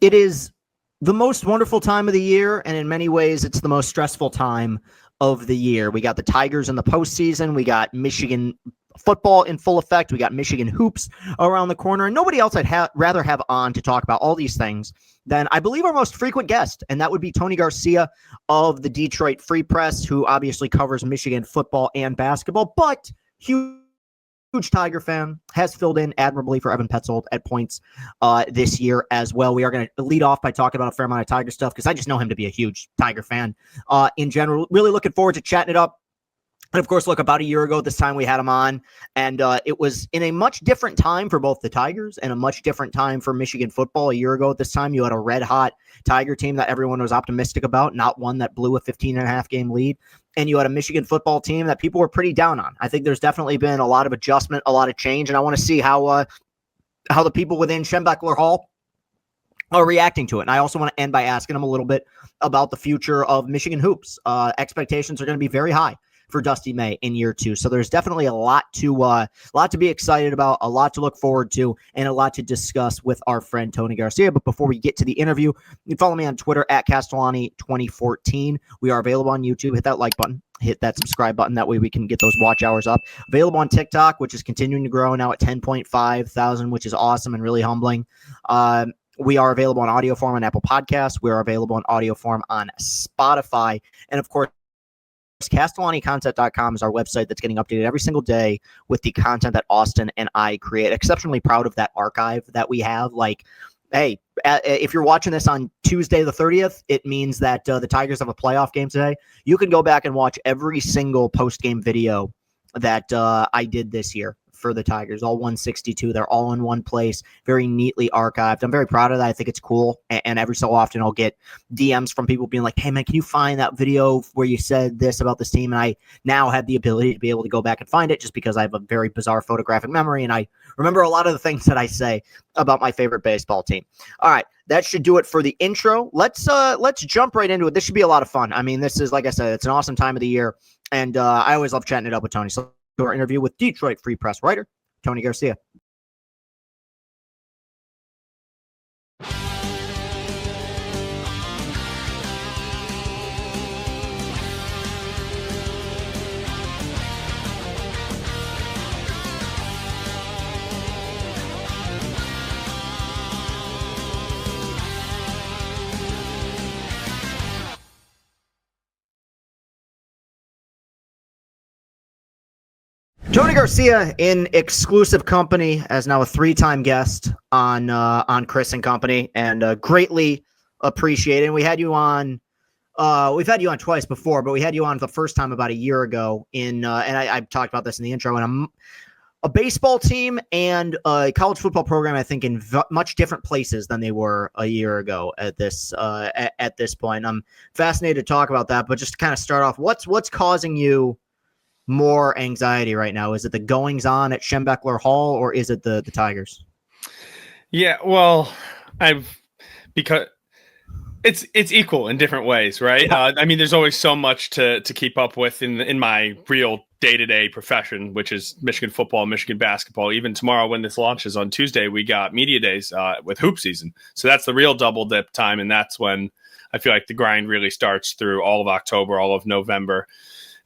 It is the most wonderful time of the year, and in many ways, it's the most stressful time of the year. We got the Tigers in the postseason. We got Michigan football in full effect. We got Michigan hoops around the corner, and nobody else I'd rather have on to talk about all these things than, I believe, our most frequent guest, and that would be Tony Garcia of the Detroit Free Press, who obviously covers Michigan football and basketball, but huge Tiger fan, has filled in admirably for Evan Petzold at points this year as well. We are going to lead off by talking about a fair amount of Tiger stuff because I just know him to be a huge Tiger fan in general. Really looking forward to chatting it up. And of course, look, about a year ago, this time we had him on, and it was in a much different time for both the Tigers and a much different time for Michigan football. A year ago at this time, you had a red-hot Tiger team that everyone was optimistic about, not one that blew a 15.5-game lead. And you had a Michigan football team that people were pretty down on. I think there's definitely been a lot of adjustment, a lot of change, and I want to see how the people within Schembechler Hall are reacting to it. And I also want to end by asking them a little bit about the future of Michigan hoops. Expectations are going to be very high for Dusty May in year 2. So there's definitely a lot to be excited about, a lot to look forward to, and a lot to discuss with our friend Tony Garcia. But before we get to the interview, you can follow me on Twitter at Castellani2014. We are available on YouTube. Hit that like button. Hit that subscribe button. That way we can get those watch hours up. Available on TikTok, which is continuing to grow now at 10.5 thousand, which is awesome and really humbling. We are available on audio form on Apple Podcasts. We are available in audio form on Spotify. And of course, CastellaniContent.com is our website that's getting updated every single day with the content that Austin and I create. Exceptionally proud of that archive that we have. Like, hey, if you're watching this on Tuesday the 30th, it means that the Tigers have a playoff game today. You can go back and watch every single post-game video that I did this year for the Tigers, all 162. They're all in one place, very neatly archived. I'm very proud of that. I think it's cool. And every so often I'll get DMs from people being like, hey, man, can you find that video where you said this about this team? And I now have the ability to be able to go back and find it just because I have a very bizarre photographic memory. And I remember a lot of the things that I say about my favorite baseball team. All right. That should do it for the intro. Let's jump right into it. This should be a lot of fun. I mean, this is, like I said, it's an awesome time of the year. And I always love chatting it up with Tony. So our interview with Detroit Free Press writer Tony Garcia. Tony Garcia in exclusive company as now a 3-time guest on Chris and Company, and greatly appreciated. We had you on. We've had you on twice before, but we had you on the first time about a year ago. And I talked about this in the intro. And a baseball team and a college football program, I think, in much different places than they were a year ago at this point. I'm fascinated to talk about that, but just to kind of start off, what's causing you more anxiety right now? Is it the goings on at Schembechler Hall, or is it the Tigers? Yeah, well, because it's equal in different ways, right? Yeah. I mean, there's always so much to keep up with in my real day-to-day profession, which is Michigan football, Michigan basketball. Even tomorrow, when this launches on Tuesday, we got media days with hoop season. So that's the real double dip time, and that's when I feel like the grind really starts through all of October, all of November.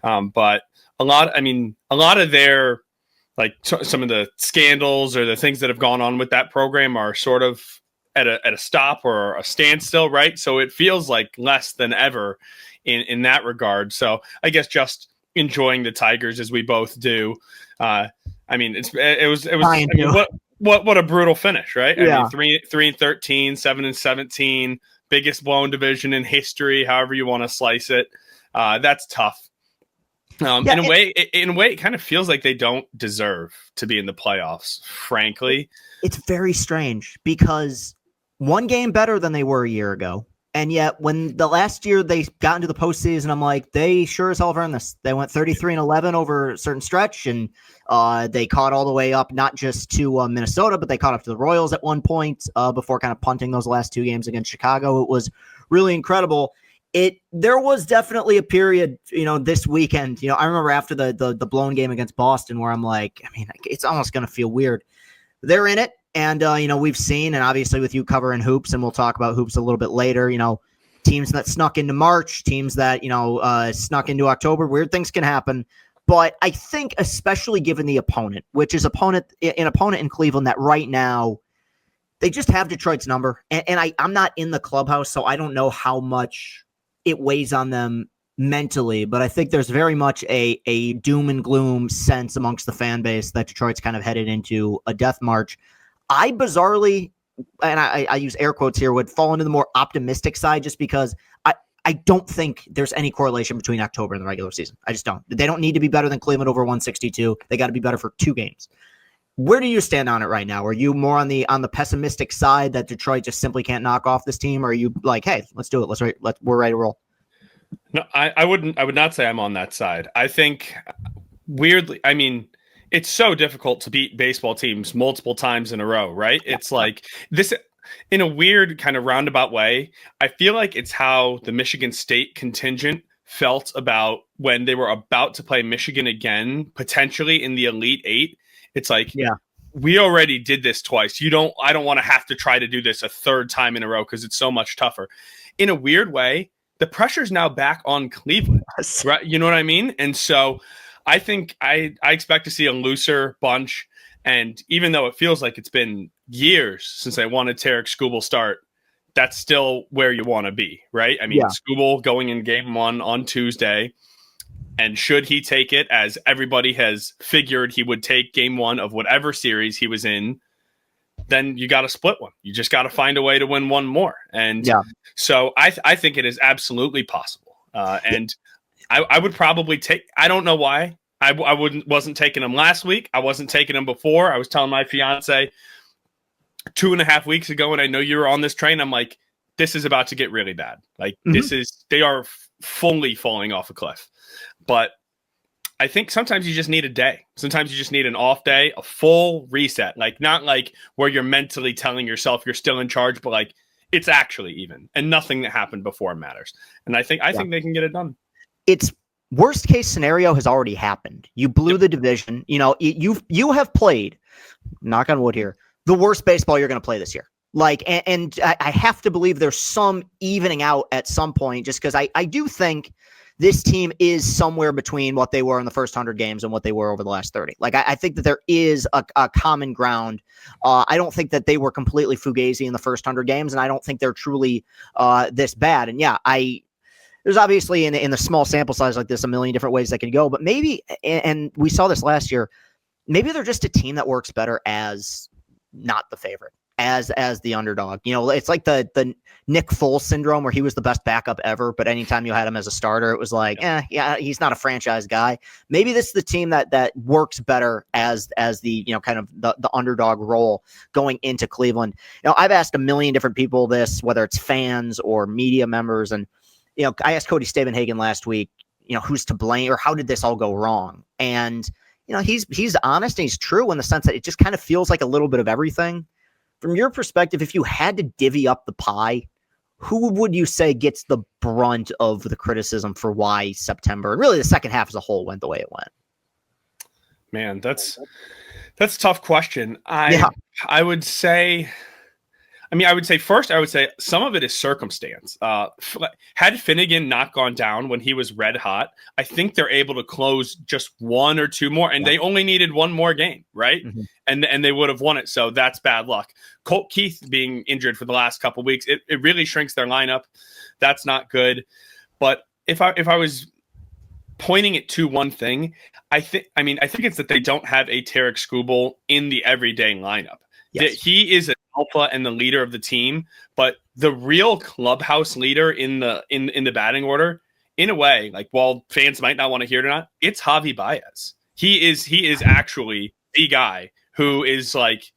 But a lot of their, like, some of the scandals or the things that have gone on with that program are sort of at a stop or a standstill, right? So it feels like less than ever in that regard. So I guess just enjoying the Tigers as we both do. I mean, it was I mean, what a brutal finish, right? Yeah. I mean, 3-13, 7-17, biggest blown division in history, however you want to slice it. That's tough. In a way, it kind of feels like they don't deserve to be in the playoffs, frankly. It's very strange because one game better than they were a year ago. And yet when the last year they got into the postseason, I'm like, they sure as hell have earned this. They went 33-11 over a certain stretch, and they caught all the way up, not just to Minnesota, but they caught up to the Royals at one point before kind of punting those last 2 games against Chicago. It was really incredible. There was definitely a period, this weekend, I remember after the blown game against Boston where I'm like, I mean, it's almost going to feel weird. They're in it. And, we've seen, and obviously with you covering hoops, and we'll talk about hoops a little bit later, teams that snuck into March, teams that, snuck into October, weird things can happen. But I think, especially given the opponent, which is an opponent in Cleveland that right now, they just have Detroit's number. And I'm not in the clubhouse, so I don't know how much it weighs on them mentally, but I think there's very much a doom and gloom sense amongst the fan base that Detroit's kind of headed into a death march. I bizarrely, and I use air quotes here, would fall into the more optimistic side just because I don't think there's any correlation between October and the regular season. I just don't. They don't need to be better than Cleveland over 162. They got to be better for 2 games. Where do you stand on it right now? Are you more on the pessimistic side that Detroit just simply can't knock off this team, or are you like, hey, let's do it. We're ready to roll? No, I would not say I'm on that side. I think weirdly, I mean, it's so difficult to beat baseball teams multiple times in a row, right? It's like this in a weird kind of roundabout way. I feel like it's how the Michigan State contingent felt about when they were about to play Michigan again, potentially in the Elite Eight. It's like, we already did this twice. I don't want to have to try to do this a third time in a row because it's so much tougher. In a weird way, the pressure's now back on Cleveland, right? You know what I mean? And so I think I expect to see a looser bunch. And even though it feels like it's been years since I wanted Tarek Skubal start, that's still where you want to be, right? I mean, Skubal going in game 1 on Tuesday. And should he take it, as everybody has figured he would take game 1 of whatever series he was in, then you got to split one. You just got to find a way to win one more. And so I think it is absolutely possible. And I would probably take, I don't know why. I wasn't taking him last week. I wasn't taking him before. I was telling my fiance 2.5 weeks ago, and I know you were on this train. I'm like, this is about to get really bad. Like they are fully falling off a cliff. But I think sometimes you just need a day. Sometimes you just need an off day, a full reset. Like, not like where you're mentally telling yourself you're still in charge, but like it's actually even, and nothing that happened before matters. And I think they can get it done. It's worst case scenario has already happened. You blew the division. You have played, knock on wood here, the worst baseball you're going to play this year. Like, and I have to believe there's some evening out at some point, just because I do think this team is somewhere between what they were in the first 100 games and what they were over the last 30. Like, I think that there is a common ground. I don't think that they were completely fugazi in the first 100 games, and I don't think they're truly this bad. And there's obviously in the small sample size like this, a million different ways that could go, but maybe, and we saw this last year, maybe they're just a team that works better as not the favorite, as the underdog. It's like the Nick Foles syndrome, where he was the best backup ever, but anytime you had him as a starter, it was like, he's not a franchise guy. Maybe this is the team that works better as the kind of the underdog role going into Cleveland. I've asked a million different people this, whether it's fans or media members, and I asked Cody Stavenhagen last week, who's to blame, or how did this all go wrong? And he's honest and he's true in the sense that it just kind of feels like a little bit of everything. From your perspective, if you had to divvy up the pie, who would you say gets the brunt of the criticism for why September and really the second half as a whole went the way it went? Man, that's a tough question. I would say first, some of it is circumstance. Had Finnegan not gone down when he was red hot, I think they're able to close just 1 or 2 more, and they only needed 1 more game, right? Mm-hmm. And they would have won it. So that's bad luck. Colt Keith being injured for the last couple of weeks, it really shrinks their lineup. That's not good. But if I was pointing it to one thing, I think it's that they don't have a Tarek Skubal in the everyday lineup. Yes. That he is an alpha and the leader of the team, but the real clubhouse leader in the batting order, in a way, like, while fans might not want to hear it or not, it's Javi Baez. He is actually the guy who is like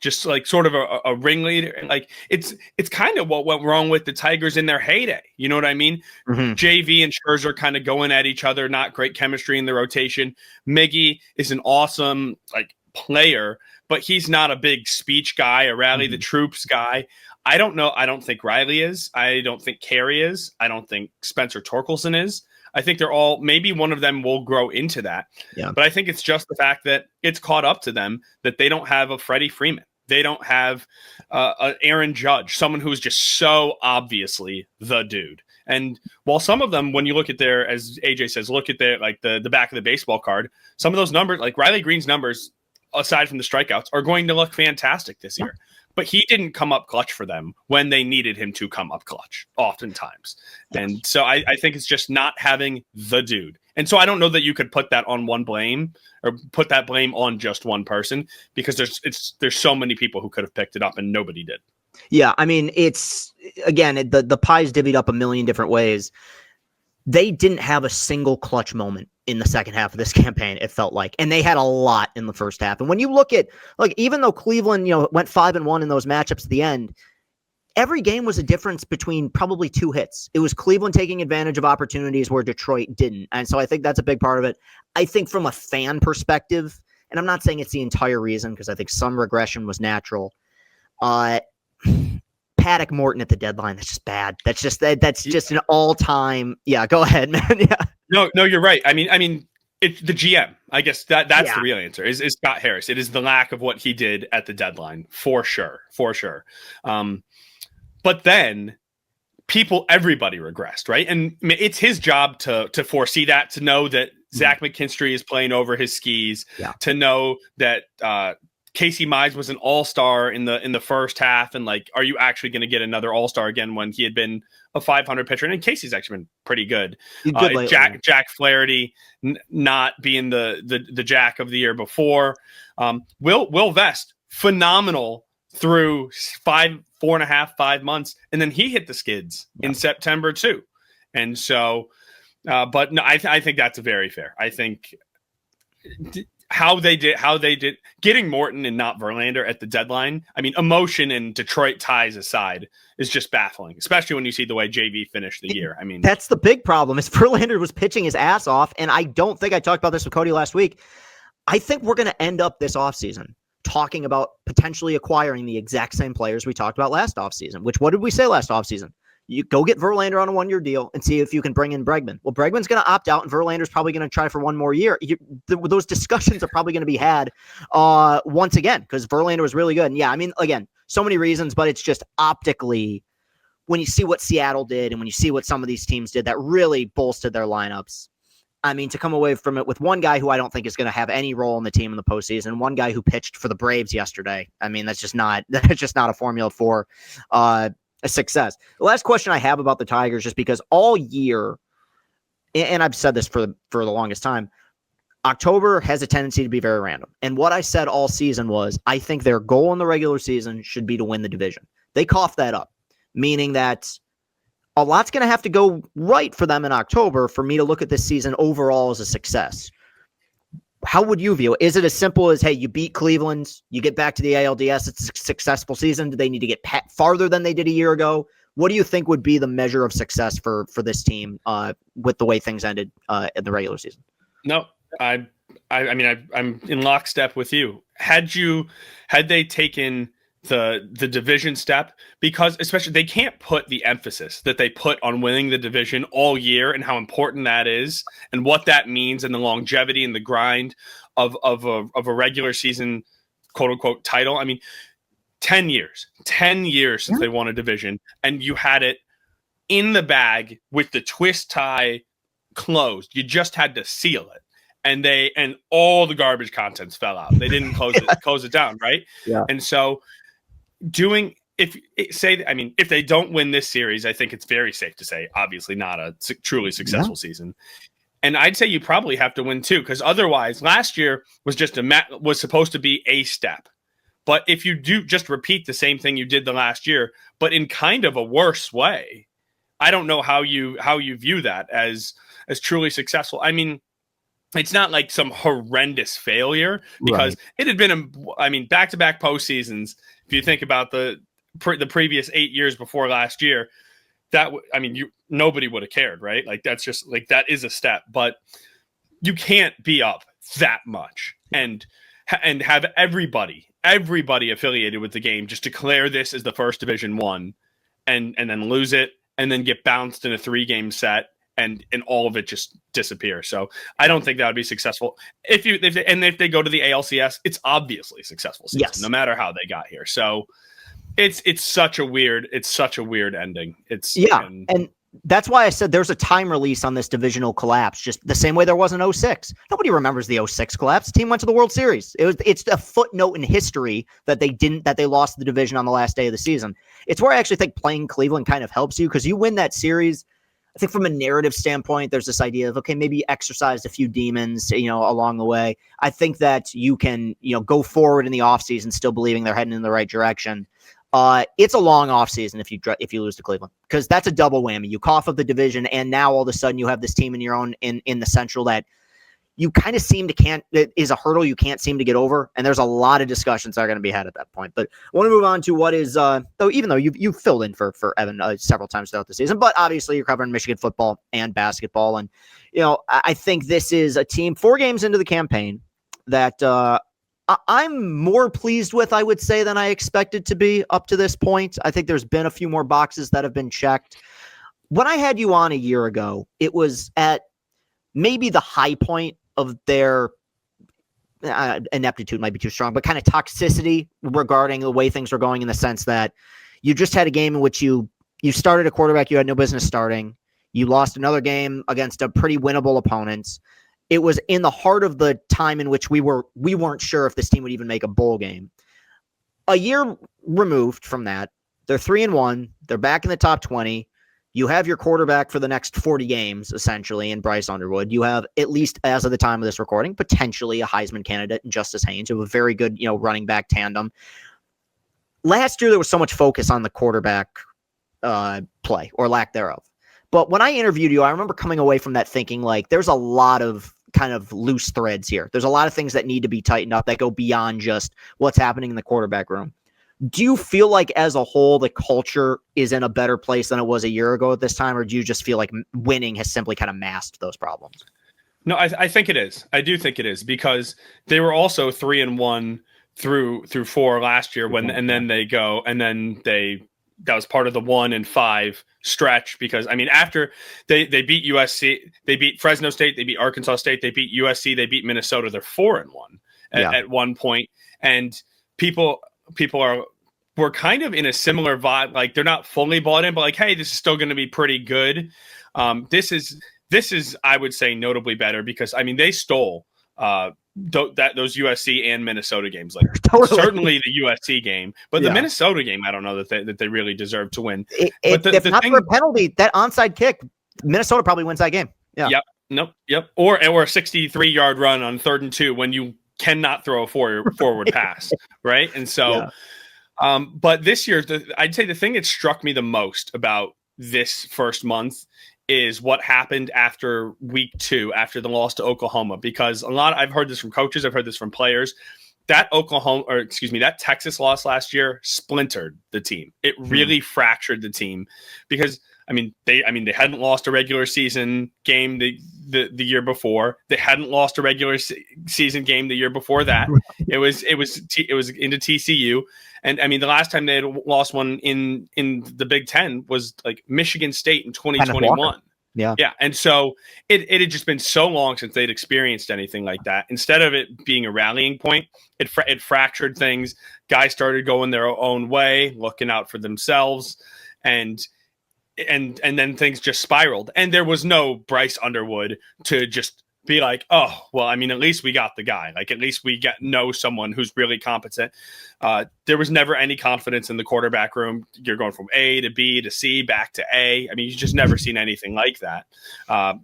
just like sort of a ringleader. Like, it's kind of what went wrong with the Tigers in their heyday. You know what I mean? Mm-hmm. JV and Scherzer kind of going at each other, not great chemistry in the rotation. Miggy is an awesome player, but he's not a big speech guy, a rally the troops guy. I don't know. I don't think Riley is. I don't think Carey is. I don't think Spencer Torkelson is. I think they're all, maybe one of them will grow into that. Yeah. But I think it's just the fact that it's caught up to them that they don't have a Freddie Freeman. They don't have Aaron Judge, someone who is just so obviously the dude. And while some of them, when you look at their, as AJ says, look at their like the back of the baseball card, some of those numbers, like Riley Green's numbers, aside from the strikeouts, are going to look fantastic this year. But he didn't come up clutch for them when they needed him to come up clutch, oftentimes. Yes. And so I think it's just not having the dude. And so I don't know that you could put that on one blame or put that blame on just one person, because there's so many people who could have picked it up and nobody did. Yeah, I mean, it's, again, the pie's divvied up a million different ways. They didn't have a single clutch moment in the second half of this campaign, it felt like. And they had a lot in the first half. And when you look at, like, even though Cleveland, went 5-1 in those matchups at the end, every game was a difference between probably two hits. It was Cleveland taking advantage of opportunities where Detroit didn't. And so I think that's a big part of it. I think from a fan perspective, and I'm not saying it's the entire reason, because I think some regression was natural, Paddock Morton at the deadline, that's just bad. That's just an all-time. Yeah, go ahead, man. Yeah. No, you're right. I mean, it's the GM. I guess that's the real answer is Scott Harris. It is the lack of what he did at the deadline, for sure. But then everybody regressed, right? And it's his job to foresee that, to know that Zach McKinstry is playing over his skis, to know that Casey Mize was an all-star in the first half, and like, are you actually going to get another all-star again when he had been a 500 pitcher? And Casey's actually been pretty good. Jack Flaherty not being the Jack of the year before. Will Vest, phenomenal through 4.5, 5 months, and then he hit the skids in September too. And so, but no, I think that's very fair. I think how they did getting Morton and not Verlander at the deadline. I mean, emotion and Detroit ties aside is just baffling, especially when you see the way JV finished the year. I mean, that's the big problem is Verlander was pitching his ass off. And I don't think I talked about this with Cody last week. I think we're going to end up this offseason talking about potentially acquiring the exact same players we talked about last offseason, what did we say last offseason? You go get Verlander on a 1-year deal and see if you can bring in Bregman. Well, Bregman's going to opt out, and Verlander's probably going to try for one more year. Those discussions are probably going to be had once again, because Verlander was really good. And yeah, I mean, again, so many reasons, but it's just optically, when you see what Seattle did and when you see what some of these teams did, that really bolstered their lineups. I mean, to come away from it with one guy who I don't think is going to have any role in the team in the postseason, one guy who pitched for the Braves yesterday. I mean, that's just not a formula for a success. The last question I have about the Tigers, just because all year, and I've said this for the longest time, October has a tendency to be very random. And what I said all season was, I think their goal in the regular season should be to win the division. They coughed that up, meaning that a lot's going to have to go right for them in October for me to look at this season overall as a success. How would you view it? Is it as simple as, hey, you beat Cleveland, you get back to the ALDS, it's a successful season? Do they need to get farther than they did a year ago? What do you think would be the measure of success for this team with the way things ended in the regular season? No, I mean, I'm in lockstep with you. Had they taken the division step, because especially they can't put the emphasis that they put on winning the division all year and how important that is and what that means and the longevity and the grind of a regular season quote unquote title. I mean, 10 years since they won a division, and you had it in the bag with the twist tie closed. You just had to seal it. And all the garbage contents fell out. They didn't close it down. Right. Yeah. And so if they don't win this series, I think it's very safe to say, obviously not a truly successful season. And I'd say you probably have to win too, because otherwise last year was just was supposed to be a step. But if you do just repeat the same thing you did the last year, but in kind of a worse way, I don't know how you view that as truly successful. I mean, it's not like some horrendous failure, because it had been, back-to-back postseasons. If you think about the previous 8 years before last year, nobody would have cared, right? Like, that's just like, that is a step, but you can't be up that much and have everybody affiliated with the game just declare this as the first Division 1 and then lose it and then get bounced in a 3-game set and all of it just disappear. So I don't think that would be successful. If they go to the ALCS, it's obviously a successful season, Yes. no matter how they got here. So it's such a weird ending. And that's why I said there's a time release on this divisional collapse, just the same way there was in 06. Nobody remembers the 06 collapse. The team went to the World Series. It's a footnote in history that they lost the division on the last day of the season. It's where I actually think playing Cleveland kind of helps you, because you win that series. I think from a narrative standpoint, there's this idea of, okay, maybe you exercised a few demons, along the way. I think that you can, go forward in the offseason still believing they're heading in the right direction. It's a long offseason if you lose to Cleveland, because that's a double whammy. You cough up the division, and now all of a sudden you have this team in your own in the Central that you kind of that is a hurdle you can't seem to get over. And there's a lot of discussions that are going to be had at that point. But I want to move on to what is, even though you've filled in for Evan several times throughout the season, but obviously you're covering Michigan football and basketball. And, I think this is a team 4 games into the campaign that I'm more pleased with, I would say, than I expected to be up to this point. I think there's been a few more boxes that have been checked. When I had you on a year ago, it was at maybe the high point of their ineptitude might be too strong, but kind of toxicity regarding the way things were going, in the sense that you just had a game in which you started a quarterback you had no business starting. You lost another game against a pretty winnable opponent. It was in the heart of the time in which we weren't sure if this team would even make a bowl game. A year removed from that, they're 3-1. They're back in the top 20. You have your quarterback for the next 40 games, essentially, in Bryce Underwood. You have, at least as of the time of this recording, potentially a Heisman candidate in Justice Haynes. You have a very good, running back tandem. Last year, there was so much focus on the quarterback play, or lack thereof. But when I interviewed you, I remember coming away from that thinking, like, there's a lot of kind of loose threads here. There's a lot of things that need to be tightened up that go beyond just what's happening in the quarterback room. Do you feel like, as a whole, the culture is in a better place than it was a year ago at this time, or do you just feel like winning has simply kind of masked those problems? No, I think it is. I do think it is, because they were also 3-1 through 4 last year, that was part of the 1-5 stretch, because after they beat USC, they beat Fresno State, they beat Arkansas State, they beat USC, they beat Minnesota. They're 4-1 at one point, and people were kind of in a similar vibe. Like, they're not fully bought in, but like, hey, this is still going to be pretty good. This is, I would say, notably better, because they stole those USC and Minnesota games. Like, totally. Certainly the USC game, but the Minnesota game, I don't know that they really deserve to win. If not for a penalty, that onside kick, Minnesota probably wins that game. Yeah. Yep. Nope. Yep. Or a 63-yard run on 3rd and 2 when you cannot throw a forward pass, right? And so, but this year, I'd say the thing that struck me the most about this first month is what happened after week 2, after the loss to Oklahoma, because I've heard this from coaches, I've heard this from players, that Texas loss last year splintered the team. It really fractured the team, because they hadn't lost a regular season game the year before. They hadn't lost a regular season game the year before that. It was into TCU. And the last time they had lost one in the Big Ten was like Michigan State in 2021. Yeah. And so it had just been so long since they'd experienced anything like that. Instead of it being a rallying point, it fractured things. Guys started going their own way, looking out for themselves, and then things just spiraled. And there was no Bryce Underwood to just be like, oh, well, at least we got the guy. Like, at least we know someone who's really competent. There was never any confidence in the quarterback room. You're going from A to B to C back to A. You just never seen anything like that.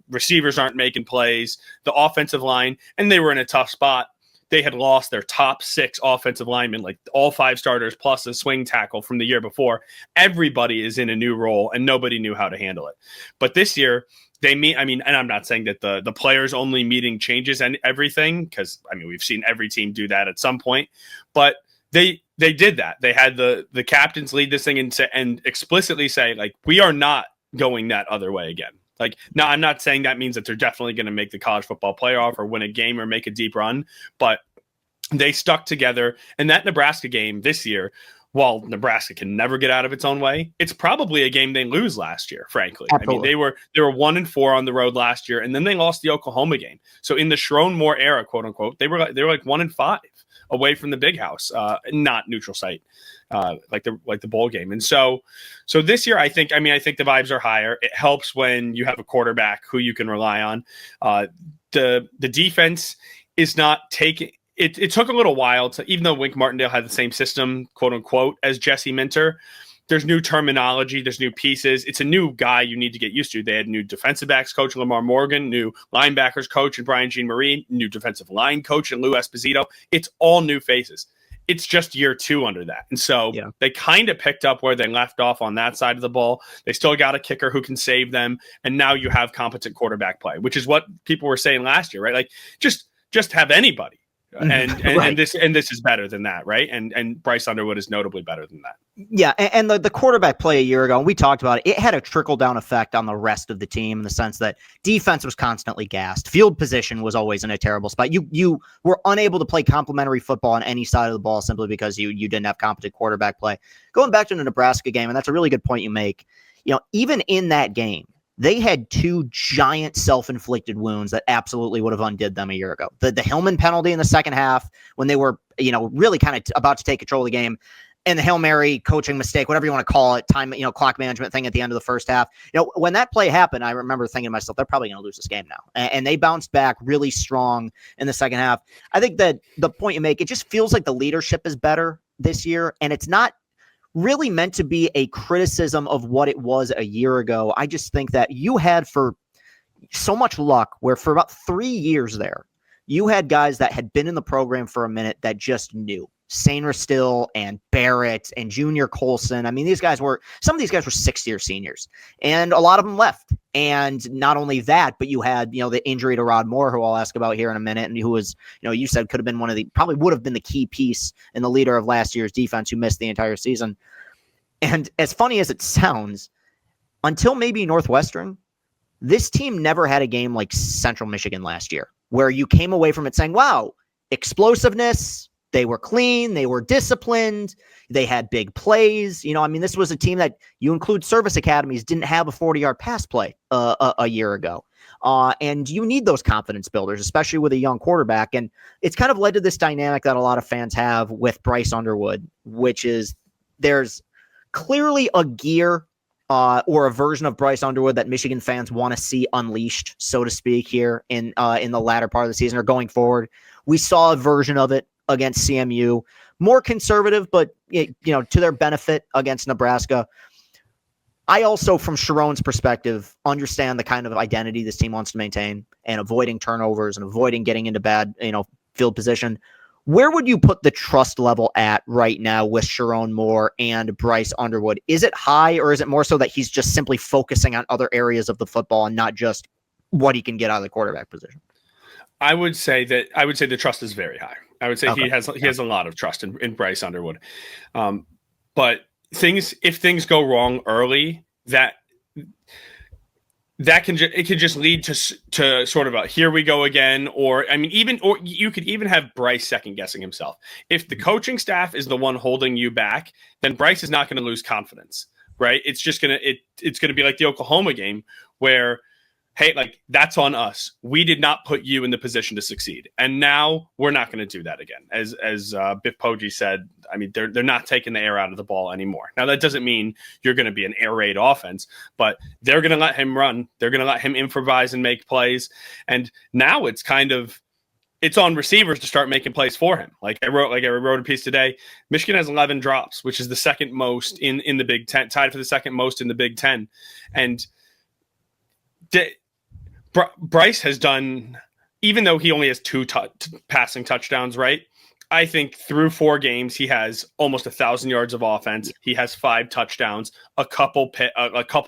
Receivers aren't making plays. The offensive line, and they were in a tough spot. They had lost their top 6 offensive linemen, like all 5 starters plus a swing tackle from the year before. Everybody is in a new role, and nobody knew how to handle it. But this year, and I'm not saying that the players only meeting changes and everything, because we've seen every team do that at some point, but they did that. They had the captains lead this thing and explicitly say, like, we are not going that other way again. Like, now, I'm not saying that means that they're definitely going to make the college football playoff or win a game or make a deep run, but they stuck together. And that Nebraska game this year while Nebraska can never get out of its own way, it's probably a game they lose last year, frankly. Absolutely. I mean, they were 1-4 on the road last year, and then they lost the Oklahoma game. So in the Sharon Moore era, quote unquote, they were like 1-5 away from the big house, not neutral site, like the bowl game. And so this year, I think the vibes are higher. It helps when you have a quarterback who you can rely on. The defense is not taking. It took a little while to, even though Wink Martindale had the same system, quote unquote, as Jesse Minter, there's new terminology, there's new pieces. It's a new guy you need to get used to. They had new defensive backs coach, Lamar Morgan, new linebackers coach, and Brian Jean-Marie, new defensive line coach, and Lou Esposito. It's all new faces. It's just year 2 under that. And so They kind of picked up where they left off on that side of the ball. They still got a kicker who can save them. And now you have competent quarterback play, which is what people were saying last year, right? Like just have anybody. And this is better than that, right? And Bryce Underwood is notably better than that. Yeah, and the quarterback play a year ago, and we talked about it, it had a trickle-down effect on the rest of the team in the sense that defense was constantly gassed. Field position was always in a terrible spot. You were unable to play complementary football on any side of the ball simply because you didn't have competent quarterback play. Going back to the Nebraska game, and that's a really good point you make, even in that game, they had 2 giant self-inflicted wounds that absolutely would have undid them a year ago. The Hillman penalty in the second half when they were, really kind of about to take control of the game, and the Hail Mary coaching mistake, whatever you want to call it, time, clock management thing at the end of the first half. When that play happened, I remember thinking to myself, they're probably going to lose this game now. And they bounced back really strong in the second half. I think that the point you make, it just feels like the leadership is better this year, and it's not really meant to be a criticism of what it was a year ago. I just think that you had for so much luck where for about 3 years there, you had guys that had been in the program for a minute that just knew. Sainer Still and Barrett and Junior Colson. I mean, some of these guys were 6-year seniors, and a lot of them left. And not only that, but you had, the injury to Rod Moore, who I'll ask about here in a minute, and who was, you said could have been probably would have been the key piece and the leader of last year's defense, who missed the entire season. And as funny as it sounds, until maybe Northwestern, this team never had a game like Central Michigan last year, where you came away from it saying, wow, explosiveness, they were clean, they were disciplined, they had big plays. This was a team that, you include service academies, didn't have a 40-yard pass play a year ago. And you need those confidence builders, especially with a young quarterback. And it's kind of led to this dynamic that a lot of fans have with Bryce Underwood, which is there's clearly a gear or a version of Bryce Underwood that Michigan fans want to see unleashed, so to speak, here in the latter part of the season or going forward. We saw a version of it against CMU, more conservative, but to their benefit against Nebraska. I also, from Sharon's perspective, understand the kind of identity this team wants to maintain and avoiding turnovers and avoiding getting into bad, field position. Where would you put the trust level at right now with Sharon Moore and Bryce Underwood? Is it high, or is it more so that he's just simply focusing on other areas of the football and not just what he can get out of the quarterback position? I would say the trust is very high. I would say he has a lot of trust in Bryce Underwood. But if things go wrong early, that can just lead to sort of a here we go again, or you could even have Bryce second guessing himself. If the coaching staff is the one holding you back, then Bryce is not going to lose confidence, right? It's just it's gonna be like the Oklahoma game where, hey, like, that's on us. We did not put you in the position to succeed. And now we're not going to do that again. As Biff Poggi said, they're not taking the air out of the ball anymore. Now, that doesn't mean you're going to be an air raid offense, but they're going to let him run. They're going to let him improvise and make plays. And now it's on receivers to start making plays for him. I wrote a piece today. Michigan has 11 drops, which is the second most in the Big Ten, tied for the second most in the Big Ten. And Bryce has done, even though he only has 2 passing touchdowns, right? I think through 4 games, he has almost 1,000 yards of offense. He has 5 touchdowns, a couple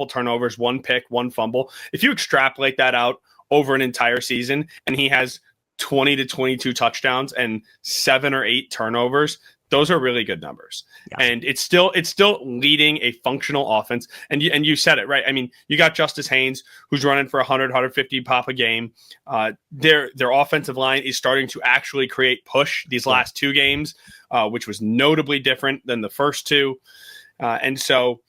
turnovers, 1 pick, 1 fumble. If you extrapolate that out over an entire season, and he has 20 to 22 touchdowns and 7 or 8 turnovers, those are really good numbers. Yes. And it's still leading a functional offense. And you said it right. I mean, you got Justice Haynes, who's running for 100, 150 pop a game. Their offensive line is starting to actually create push these last two games, which was notably different than the first two. And so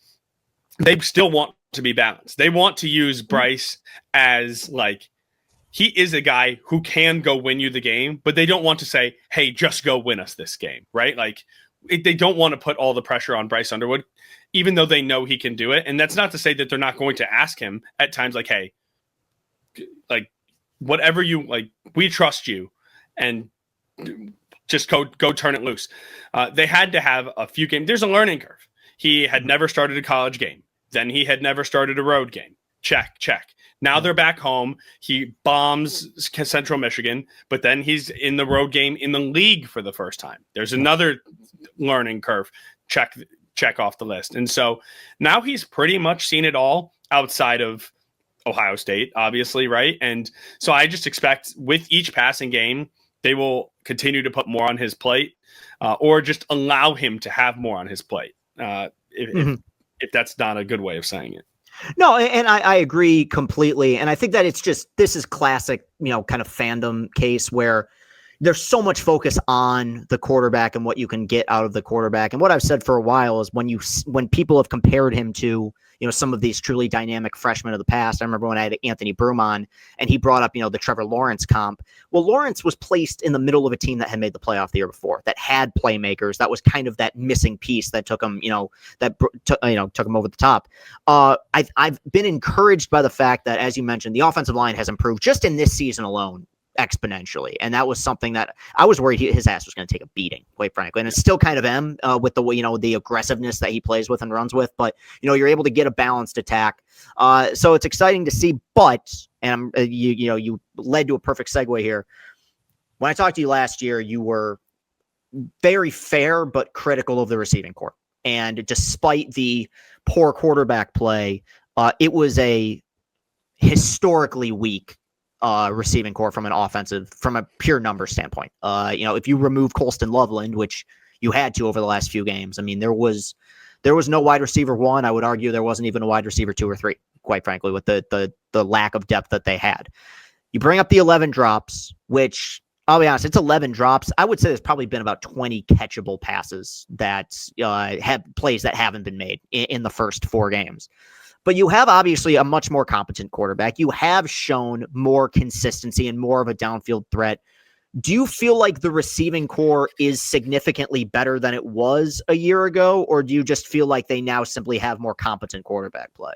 they still want to be balanced. They want to use Bryce as like, he is a guy who can go win you the game, but they don't want to say, hey, just go win us this game, right? Like, they don't want to put all the pressure on Bryce Underwood, even though they know he can do it. And that's not to say that they're not going to ask him at times like, hey, like, whatever you like, we trust you, and just go turn it loose. They had to have a few games. There's a learning curve. He had never started a college game. Then he had never started a road game. Check. Now they're back home. He bombs Central Michigan, but then he's in the road game in the league for the first time. There's another learning curve. Check off the list. And so now he's pretty much seen it all outside of Ohio State, obviously, right? And so I just expect with each passing game, they will continue to put more on his plate, or just allow him to have more on his plate. If that's not a good way of saying it. No, and I agree completely. And I think that this is classic, kind of fandom case where there's so much focus on the quarterback and what you can get out of the quarterback. And what I've said for a while is when people have compared him to, some of these truly dynamic freshmen of the past. I remember when I had Anthony Broom on and he brought up, the Trevor Lawrence comp. Well, Lawrence was placed in the middle of a team that had made the playoff the year before, that had playmakers. That was kind of that missing piece that took him, took him over the top. I've been encouraged by the fact that, as you mentioned, the offensive line has improved just in this season alone exponentially. And that was something that I was worried his ass was going to take a beating, quite frankly. And it's still kind of with the, the aggressiveness that he plays with and runs with, but you're able to get a balanced attack. So it's exciting to see, but, and you led to a perfect segue here. When I talked to you last year, you were very fair, but critical of the receiving corps. And despite the poor quarterback play, it was a historically weak receiving corps from a pure number standpoint. If you remove Colston Loveland, which you had to over the last few games, I mean, there was no wide receiver 1. I would argue there wasn't even a wide receiver 2 or 3, quite frankly, with the lack of depth that they had. You bring up the 11 drops, which I'll be honest, it's 11 drops. I would say there's probably been about 20 catchable passes that have plays that haven't been made in the first 4 games. But you have obviously a much more competent quarterback. You have shown more consistency and more of a downfield threat. Do you feel like the receiving corps is significantly better than it was a year ago, or do you just feel like they now simply have more competent quarterback play?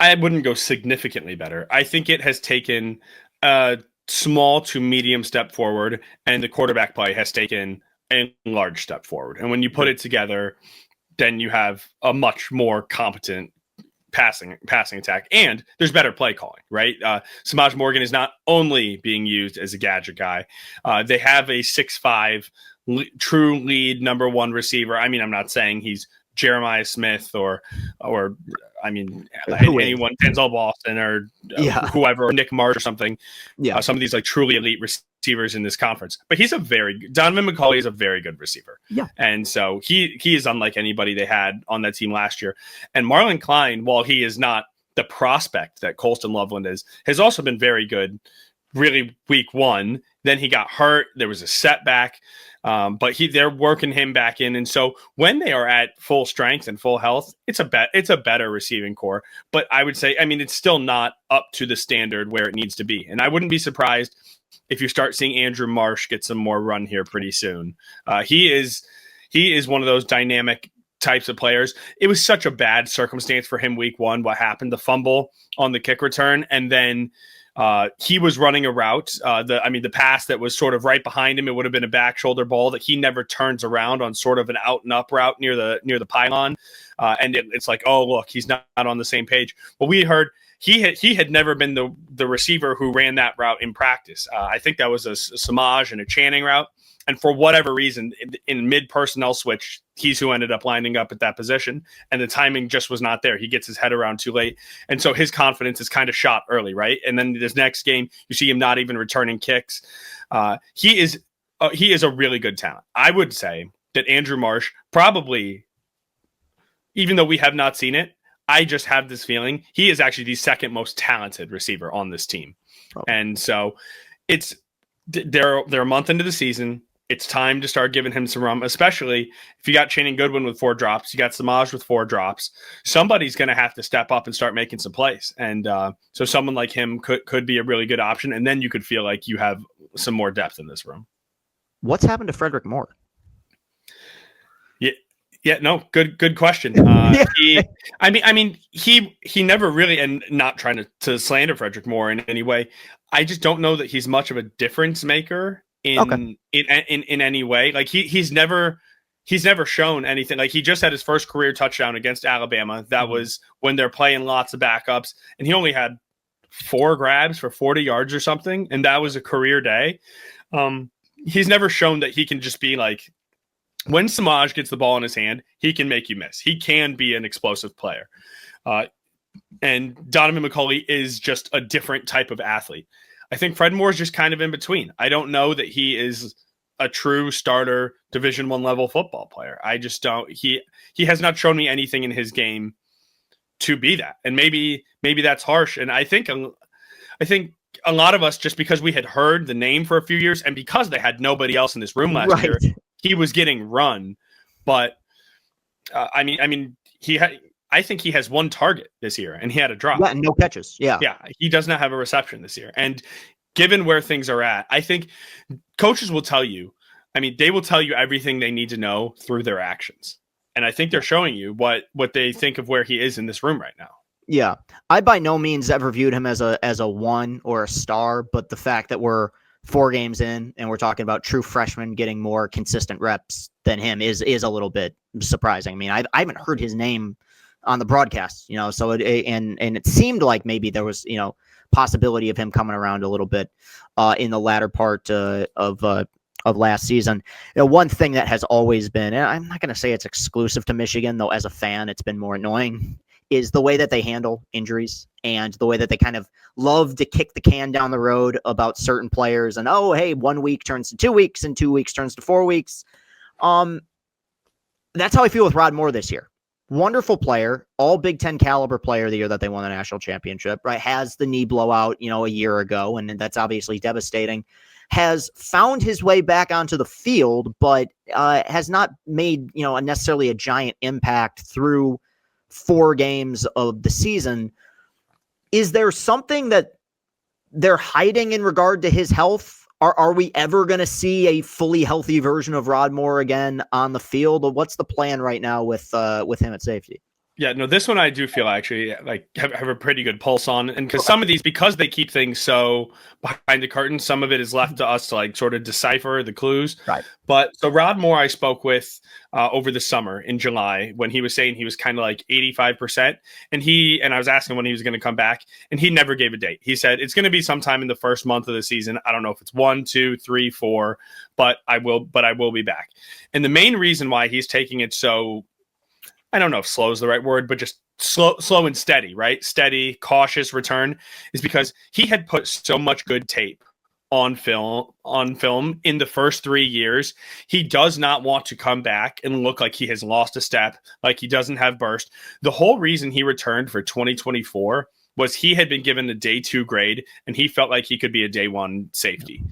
I wouldn't go significantly better. I think it has taken a small to medium step forward, and the quarterback play has taken a large step forward. And when you put it together, then you have a much more competent passing attack, and there's better play calling, right? Samaj Morgan is not only being used as a gadget guy. They have a 6'5" true lead number 1 receiver. I mean, I'm not saying he's Jeremiah Smith or I mean, anyone, Denzel Boston or whoever, or Nick Marsh or something. Yeah, some of these like truly elite receivers in this conference. But Donovan McCauley is a very good receiver. Yeah, and so he is unlike anybody they had on that team last year. And Marlon Klein, while he is not the prospect that Colston Loveland is, has also been very good. Really, week 1, then he got hurt. There was a setback. But they're working him back in. And so when they are at full strength and full health, it's a better receiving corps. But I would say, I mean, it's still not up to the standard where it needs to be. And I wouldn't be surprised if you start seeing Andrew Marsh get some more run here pretty soon. He is one of those dynamic types of players. It was such a bad circumstance for him week 1. What happened? The fumble on the kick return, and then he was running a route. The pass that was sort of right behind him, it would have been a back shoulder ball that he never turns around on, sort of an out and up route near the pylon. And it's like, oh, look, he's not on the same page. Well, we heard he had never been the receiver who ran that route in practice. I think that was a Samaj and a Channing route. And for whatever reason, in mid-personnel switch, he's who ended up lining up at that position. And the timing just was not there. He gets his head around too late. And so his confidence is kind of shot early, right? And then this next game, you see him not even returning kicks. He is he is a really good talent. I would say that Andrew Marsh probably, even though we have not seen it, I just have this feeling he is actually the second most talented receiver on this team. Oh. And so they're a month into the season. It's time to start giving him some run, especially if you got Channing Goodwin with 4 drops, you got Samaj with 4 drops. Somebody's going to have to step up and start making some plays. And so someone like him could be a really good option. And then you could feel like you have some more depth in this room. What's happened to Frederick Moore? Yeah, no, good question. He never really, and not trying to slander Frederick Moore in any way. I just don't know that he's much of a difference maker in any way. Like he's never shown anything. Like he just had his first career touchdown against Alabama. That was when they're playing lots of backups, and he only had 4 grabs for 40 yards or something, and that was a career day. He's never shown that he can just be like, when Samaj gets the ball in his hand, he can make you miss. He can be an explosive player. And Donovan McCulley is just a different type of athlete. I think Fred Moore is just kind of in between. I don't know that he is a true starter Division I level football player. I just don't. He has not shown me anything in his game to be that. And maybe that's harsh. And I think a lot of us, just because we had heard the name for a few years and because they had nobody else in this room last year, he was getting run. But I think he has 1 target this year, and he had a drop. Yeah, no catches. Yeah, he does not have a reception this year. And given where things are at, I think coaches will tell you. I mean, they will tell you everything they need to know through their actions, and I think they're showing you what they think of where he is in this room right now. Yeah, I by no means ever viewed him as a 1 or a star, but the fact that we're 4 games in and we're talking about true freshmen getting more consistent reps than him is a little bit surprising. I mean, I haven't heard his name on the broadcast, so it seemed like maybe there was, possibility of him coming around a little bit in the latter part of last season. One thing that has always been, and I'm not going to say it's exclusive to Michigan, though as a fan, it's been more annoying, is the way that they handle injuries and the way that they kind of love to kick the can down the road about certain players. And, oh, hey, 1 week turns to 2 weeks and 2 weeks turns to 4 weeks. That's how I feel with Rod Moore this year. Wonderful player, all Big Ten caliber player the year that they won the national championship, right? Has the knee blowout, a year ago, and that's obviously devastating. Has found his way back onto the field, but has not made, necessarily a giant impact through 4 games of the season. Is there something that they're hiding in regard to his health? Are we ever going to see a fully healthy version of Rod Moore again on the field? Or what's the plan right now with him at safety? Yeah, no, this one I do feel actually like have a pretty good pulse on. And because some of these, because they keep things so behind the curtain, some of it is left to us to like sort of decipher the clues. Right. But so Rod Moore, I spoke with over the summer in July when he was saying he was kind of like 85%. And I was asking when he was going to come back, and he never gave a date. He said it's going to be sometime in the first month of the season. I don't know if it's 1, 2, 3, 4, but I will be back. And the main reason why he's taking it so, I don't know if slow is the right word, but just slow and steady, right? Steady, cautious return is because he had put so much good tape on film in the first 3 years. He does not want to come back and look like he has lost a step, like he doesn't have burst. The whole reason he returned for 2024 was he had been given a day 2 grade and he felt like he could be a day 1 safety.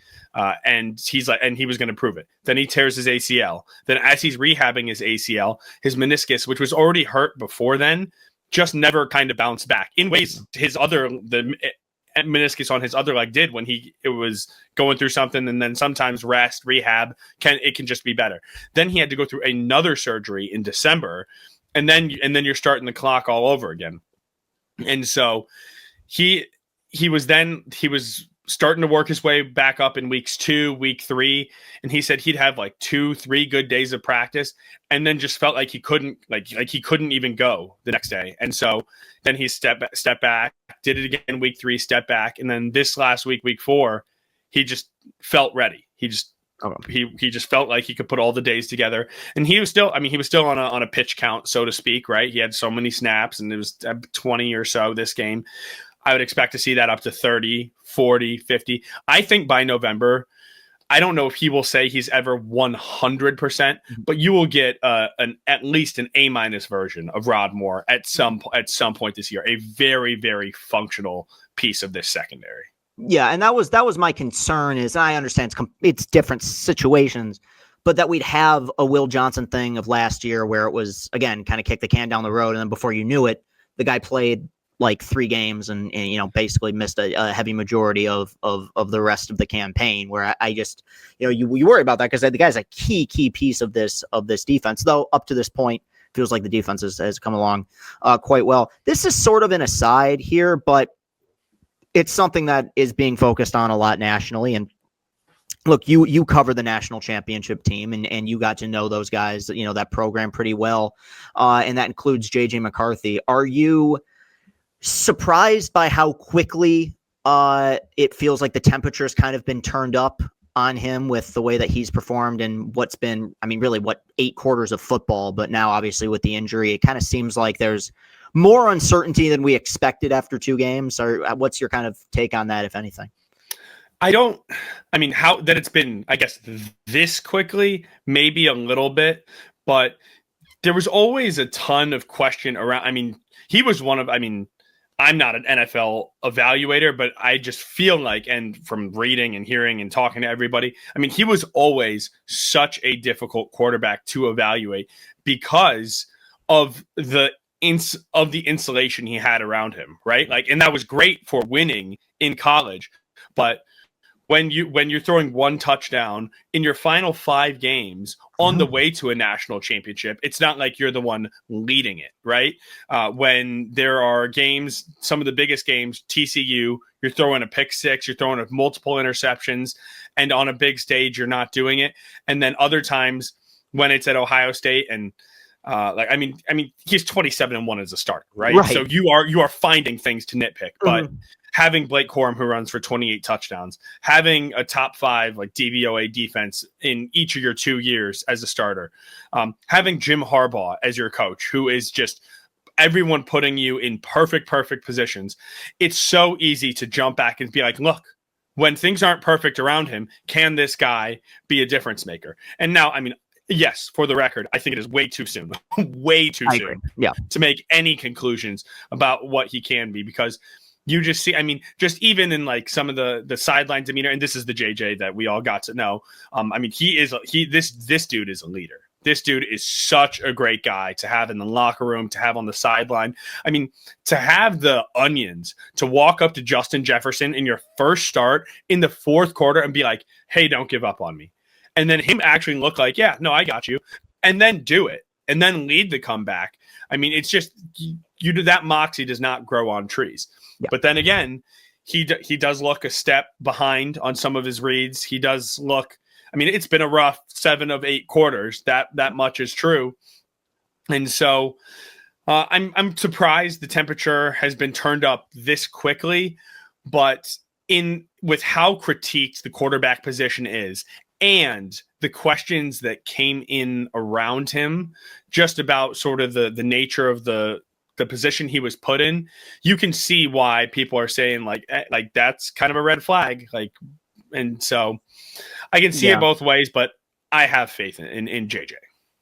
And he was going to prove it. Then he tears his ACL. Then as he's rehabbing his ACL, his meniscus, which was already hurt before then, just never kind of bounced back in ways the meniscus on his other leg did when it was going through something, and then sometimes rest, rehab, it can just be better. Then he had to go through another surgery in December, and then you're starting the clock all over again. And so he was starting to work his way back up in week 2, week 3. And he said he'd have like 2-3 good days of practice and then just felt like he couldn't even go the next day. And so then he stepped back, did it again week 3, step back. And then this last week, week 4, he just felt ready. He just felt like he could put all the days together. And he was still on a pitch count, so to speak, right? He had so many snaps, and it was 20 or so this game. I would expect to see that up to 30, 40, 50. I think by November, I don't know if he will say he's ever 100%, but you will get at least an A- version of Rod Moore at some point this year. A very, very functional piece of this secondary. Yeah, and that was my concern. Is I understand it's different situations, but that we'd have a Will Johnson thing of last year where it was, again, kind of kick the can down the road, and then before you knew it, the guy played like 3 games and basically missed a heavy majority of the rest of the campaign, where I just, you worry about that because the guy's a key piece of this defense, though up to this point feels like the defense has come along quite well. This is sort of an aside here, but it's something that is being focused on a lot nationally. And look, you cover the national championship team and you got to know those guys, that program pretty well. And that includes JJ McCarthy. Are you surprised by how quickly it feels like the temperature's kind of been turned up on him with the way that he's performed and what's been, 8 quarters of football, but now obviously with the injury, it kind of seems like there's more uncertainty than we expected after 2 games? Or what's your kind of take on that, if anything? How that it's been, I guess, this quickly, maybe a little bit, but there was always a ton of question around. He was one of, I'm not an NFL evaluator, but I just feel like, and from reading and hearing and talking to everybody, he was always such a difficult quarterback to evaluate because of the insulation he had around him, right? And that was great for winning in college, but when you're throwing 1 touchdown in your final 5 games on the way to a national championship, it's not like you're the one leading it, right? When there are games, some of the biggest games, TCU, you're throwing a pick 6, you're throwing multiple interceptions, and on a big stage, you're not doing it. And then other times when it's at Ohio State and he's 27-1 as a starter, right? So you are finding things to nitpick, but having Blake Corum, who runs for 28 touchdowns, having a top 5 DVOA defense in each of your 2 years as a starter, having Jim Harbaugh as your coach, who is just everyone putting you in perfect positions. It's so easy to jump back and be like, look, when things aren't perfect around him, can this guy be a difference maker? And now, yes, for the record, I think it is way too soon, to make any conclusions about what he can be, because you just see, just even in some of the sideline demeanor, and this is the JJ that we all got to know. This dude is a leader. This dude is such a great guy to have in the locker room, to have on the sideline. To have the onions to walk up to Justin Jefferson in your first start in the 4th quarter and be like, hey, don't give up on me. And then him actually look like, yeah, no, I got you. And then do it. And then lead the comeback. It's just, you do that. Moxie does not grow on trees. Yeah. But then again, he does look a step behind on some of his reads. He does look, it's been a rough 7 of 8 quarters. That much is true. And so I'm surprised the temperature has been turned up this quickly, but with how critiqued the quarterback position is, and the questions that came in around him just about sort of the nature of the position he was put in, you can see why people are saying like that's kind of a red flag. And so I can see it both ways, but I have faith in JJ.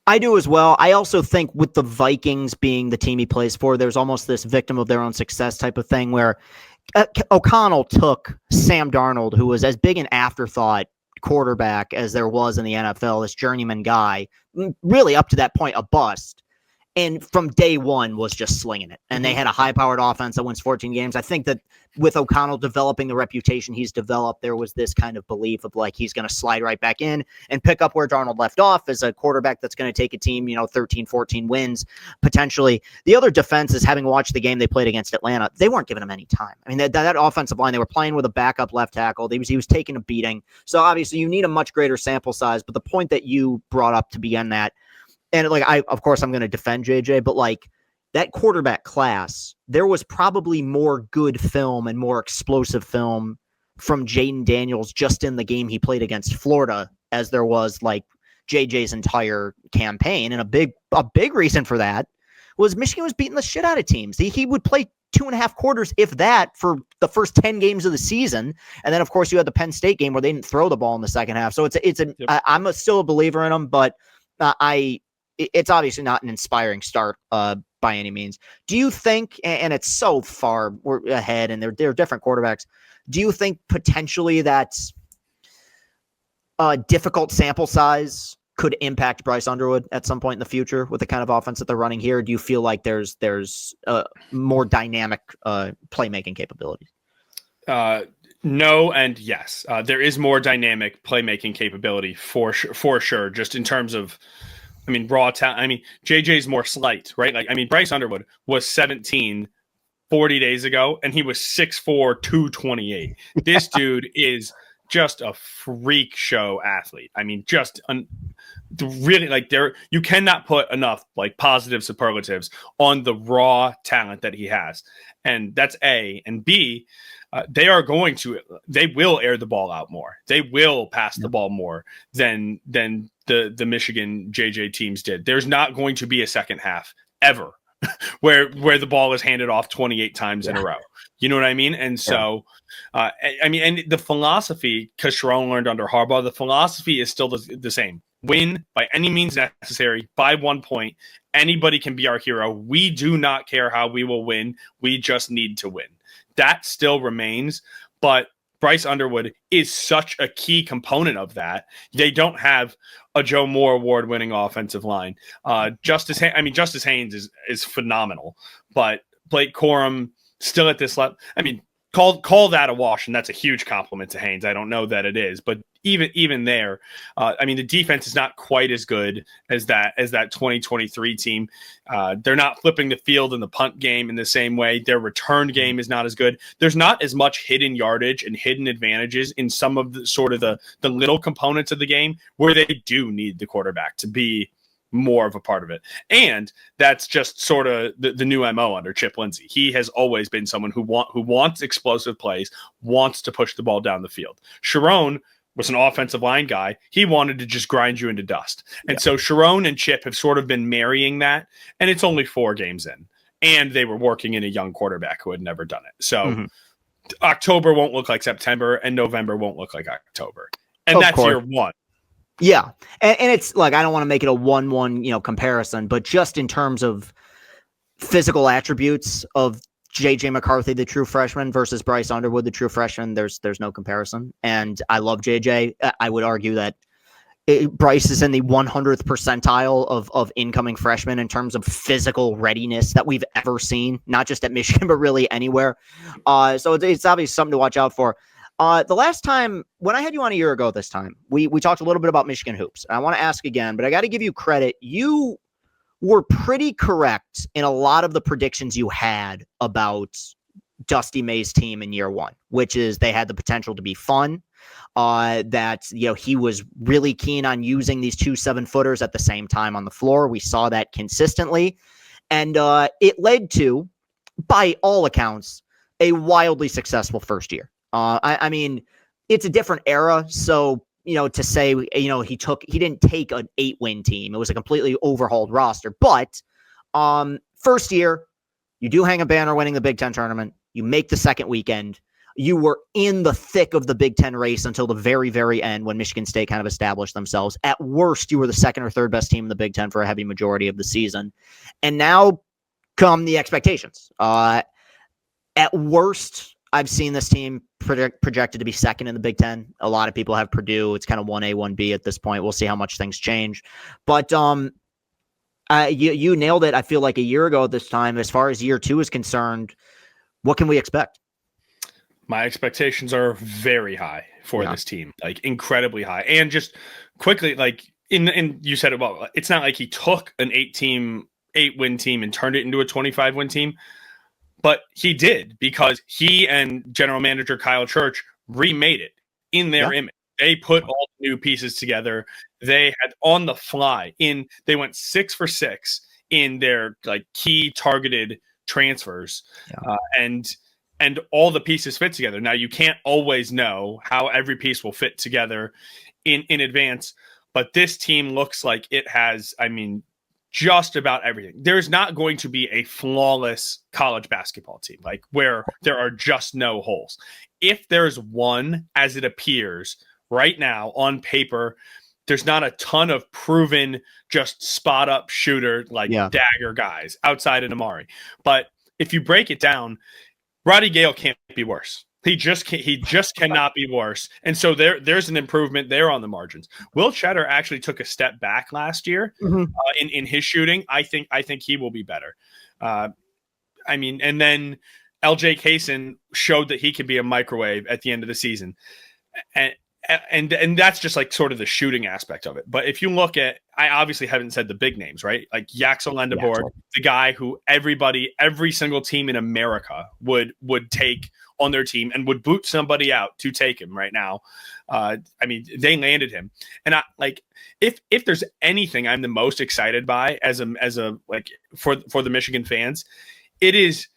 I do as well. I also think with the Vikings being the team he plays for, there's almost this victim of their own success type of thing where O'Connell took Sam Darnold, who was as big an afterthought quarterback as there was in the NFL, this journeyman guy, really up to that point a bust, and from day one was just slinging it. And they had a high-powered offense that wins 14 games. I think that with O'Connell developing the reputation he's developed, there was this kind of belief of he's going to slide right back in and pick up where Darnold left off as a quarterback that's going to take a team, 13, 14 wins potentially. The other defense is, having watched the game they played against Atlanta, they weren't giving him any time. That offensive line, they were playing with a backup left tackle. He was taking a beating. So obviously you need a much greater sample size. But the point that you brought up to begin that, and of course I'm going to defend JJ, but that quarterback class, there was probably more good film and more explosive film from Jaden Daniels just in the game he played against Florida as there was JJ's entire campaign. And a big reason for that was Michigan was beating the shit out of teams. He would play 2.5 quarters, if that, for the first 10 games of the season. And then, of course, you had the Penn State game where they didn't throw the ball in the second half. So I'm still a believer in them, but it's obviously not an inspiring start by any means. Do you think, and it's so far we're ahead and they're different quarterbacks, do you think potentially that difficult sample size could impact Bryce Underwood at some point in the future with the kind of offense that they're running here? Do you feel like there's more dynamic playmaking capabilities? No and yes. There is more dynamic playmaking capability for sure. Just in terms of, raw talent. JJ's more slight, right? Bryce Underwood was 17 40 days ago, and he was 6'4", 228. This dude is just a freak show athlete. Really, you cannot put enough positive superlatives on the raw talent that he has, and that's A. And B, they will air the ball out more. They will pass the ball more than the Michigan JJ teams did. There's not going to be a second half ever where the ball is handed off 28 times in a row. You know what I mean? And so, and the philosophy, because Sharon learned under Harbaugh, the philosophy is still the same. Win by any means necessary, by 1 point. Anybody can be our hero. We do not care how we will win. We just need to win. That still remains, but Bryce Underwood is such a key component of that. They don't have a Joe Moore award-winning offensive line. Justice Haynes is phenomenal, but Blake Corum still at this level. Call that a wash, and that's a huge compliment to Haynes. I don't know that it is, but even there, the defense is not quite as good as that 2023 team. They're not flipping the field in the punt game in the same way. Their return game is not as good. There's not as much hidden yardage and hidden advantages in some of the little components of the game where they do need the quarterback to be more of a part of it. And that's just sort of the new MO under Chip Lindsey. He has always been someone who wants explosive plays, wants to push the ball down the field. Sharon was an offensive line guy. He wanted to just grind you into dust. And so Sharon and Chip have sort of been marrying that, and it's only 4 games in. And they were working in a young quarterback who had never done it. So October won't look like September, and November won't look like October. And that's year one. Yeah. And it's like, I don't want to make it a 1-1, comparison, but just in terms of physical attributes of JJ McCarthy, the true freshman, versus Bryce Underwood, the true freshman, there's no comparison. And I love JJ. I would argue that Bryce is in the 100th percentile of incoming freshmen in terms of physical readiness that we've ever seen, not just at Michigan, but really anywhere. So it's obviously something to watch out for. The last time when I had you on a year ago, this time we talked a little bit about Michigan hoops. I want to ask again, but I got to give you credit. You were pretty correct in a lot of the predictions you had about Dusty May's team in year one, which is they had the potential to be fun. That he was really keen on using these 2 7-footers at the same time on the floor. We saw that consistently, and it led to, by all accounts, a wildly successful first year. It's a different era. So, to say, he didn't take an 8-win team. It was a completely overhauled roster. But first year, you do hang a banner winning the Big Ten tournament. You make the second weekend. You were in the thick of the Big Ten race until the very, very end when Michigan State kind of established themselves. At worst, you were the second or third best team in the Big Ten for a heavy majority of the season. And now come the expectations. At worst, I've seen this team projected to be second in the Big Ten. A lot of people have Purdue. It's kind of 1A, 1B at this point. We'll see how much things change. But you nailed it, I feel like, a year ago at this time. As far as year two is concerned, what can we expect? My expectations are very high for this team, like incredibly high. And just quickly, like you said it well, it's not like he took an 8-win team and turned it into a 25-win team. But he did, because he and general manager Kyle Church remade it in their image. They put all the new pieces together. They had on the fly they went 6 for 6 in their like key targeted transfers, and all the pieces fit together. Now you can't always know how every piece will fit together in advance, but this team looks like it has, just about everything. There's not going to be a flawless college basketball team, like where there are just no holes. If there's one, as it appears right now on paper, there's not a ton of proven just spot up shooter like dagger guys outside of Amari. But if you break it down, Roddy Gale can't be worse. He just cannot be worse. And so there's an improvement there on the margins. Will Cheddar actually took a step back last year in his shooting. I think he will be better. And then LJ Kaysen showed that he can be a microwave at the end of the season. And that's just like sort of the shooting aspect of it. But if you look at, I obviously haven't said the big names, right? Like Yaxel Lendabord, the guy who every single team in America would take on their team and would boot somebody out to take him right now. They landed him. And if there's anything I'm the most excited by as a like for the Michigan fans, it is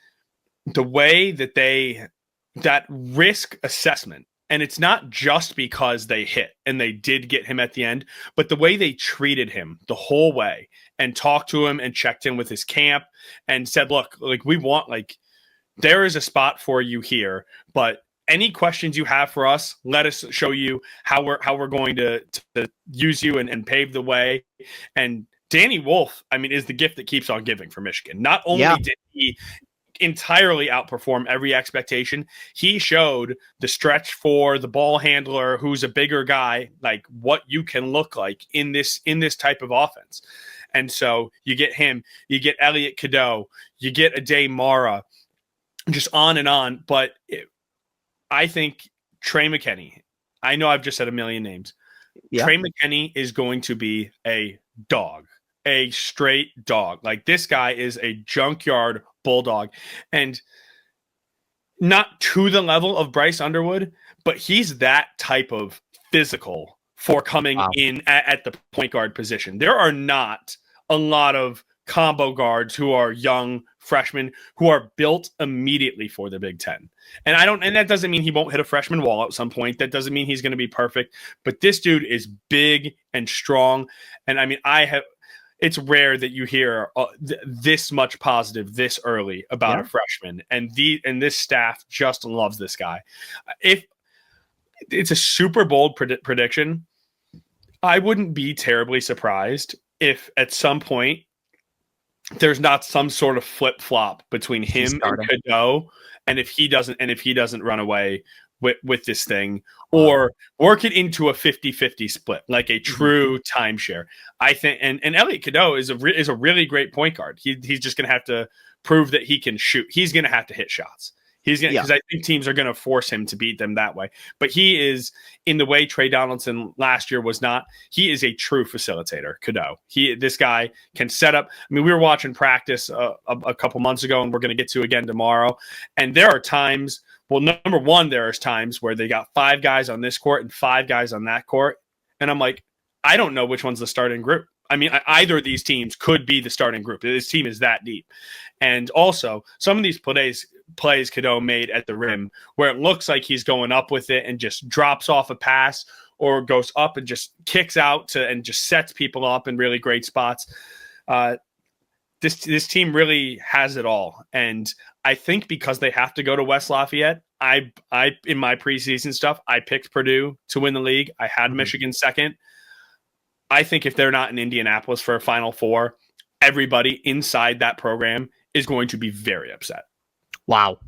the way that risk assessment. And it's not just because they hit and they did get him at the end, but the way they treated him the whole way and talked to him and checked in with his camp and said, look, like we want, like, there is a spot for you here, but any questions you have for us, let us show you how we're going to use you and pave the way. And Danny Wolf, is the gift that keeps on giving for Michigan. Not only did he entirely outperform every expectation, he showed the stretch for the ball handler who's a bigger guy, like what you can look like in this type of offense. And so you get him, you get Elliot Cadeau, you get Ade Mara, just on and on. But I think Trey McKinney, I know I've just said a million names. Trey McKinney is going to be a dog, a straight dog. Like, this guy is a junkyard bulldog, and not to the level of Bryce Underwood, but he's that type of physical for coming in at the point guard position. There are not a lot of combo guards who are young freshmen who are built immediately for the Big Ten. And that doesn't mean he won't hit a freshman wall at some point. That doesn't mean he's going to be perfect, but this dude is big and strong. And it's rare that you hear this much positive this early about a freshman, and this staff just loves this guy. If it's a super bold prediction, I wouldn't be terribly surprised if at some point there's not some sort of flip flop between him and Cadeau, and if he doesn't run away with this thing, or work it into a 50-50 split, like a true timeshare. I think, and Elliot Cadeau is a really great point guard. He's just going to have to prove that he can shoot. He's going to have to hit shots. He's going because I think teams are going to force him to beat them that way. But he is, in the way Trey Donaldson last year was not. He is a true facilitator. Cadeau. This guy can set up. We were watching practice a couple months ago, and we're going to get to again tomorrow. And there are times. Well, number one, there's times where they got 5 guys on this court and 5 guys on that court. And I'm like, I don't know which one's the starting group. Either of these teams could be the starting group. This team is that deep. And also, some of these plays Cadeau made at the rim where it looks like he's going up with it and just drops off a pass, or goes up and just kicks out and just sets people up in really great spots. This team really has it all. And I think because they have to go to West Lafayette, I in my preseason stuff, I picked Purdue to win the league. I had Michigan second. I think if they're not in Indianapolis for a Final Four, everybody inside that program is going to be very upset. Wow.